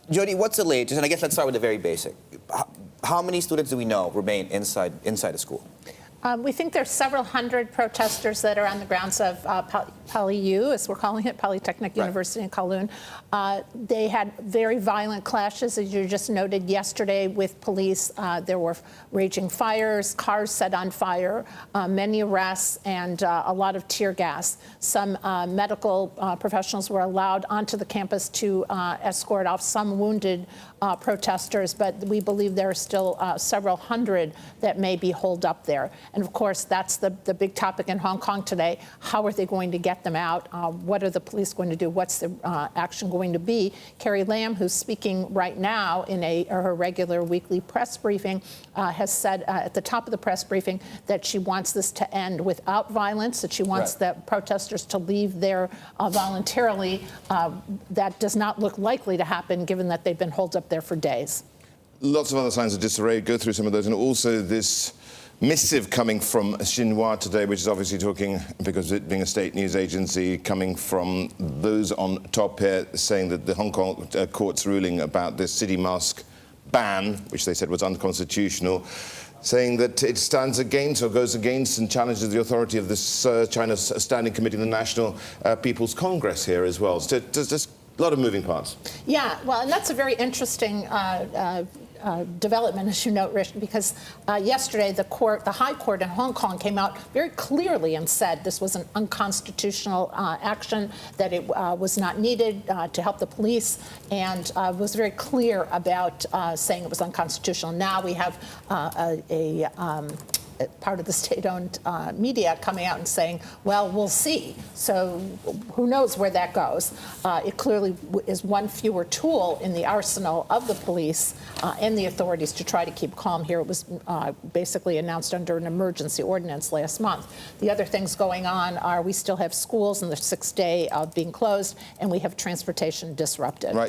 Jodi, what's the latest? And I guess let's start with the very basic. How many students do we know remain inside a school? We think there's several hundred protesters that are on the grounds of PolyU, as we're calling it, Polytechnic University in Kowloon. They had very violent clashes, as you just noted yesterday, with police. There were raging fires, cars set on fire, many arrests, and a lot of tear gas. Some medical professionals were allowed onto the campus to escort off some wounded protesters, but we believe there are still several hundred that may be holed up there. And of course, that's the big topic in Hong Kong today. How are they going to get them out? What are the police going to do? What's the action going to be? Carrie Lam, who's speaking right now in her regular weekly press briefing, has said at the top of the press briefing that she wants this to end without violence, that she wants the protesters to leave there voluntarily. That does not look likely to happen, given that they've been holed up there for days. Lots of other signs of disarray. Go through some of those, and also this missive coming from Xinhua today, which is obviously talking, because it being a state news agency, coming from those on top here, saying that the Hong Kong court's ruling about this city mask ban, which they said was unconstitutional, saying that it stands against or goes against and challenges the authority of this China's Standing Committee, the National People's Congress here as well. So there's just a lot of moving parts. Yeah, well, and that's a very interesting development, as you note, Rich, because yesterday the High Court in Hong Kong came out very clearly and said this was an unconstitutional action, that it was not needed to help the police, and was very clear about saying it was unconstitutional. Now we have part of the state-owned media coming out and saying, well, we'll see. So who knows where that goes. It clearly is one fewer tool in the arsenal of the police and the authorities to try to keep calm here. It was basically announced under an emergency ordinance last month. The other things going on are we still have schools in the 6th day of being closed, and we have transportation disrupted. Right.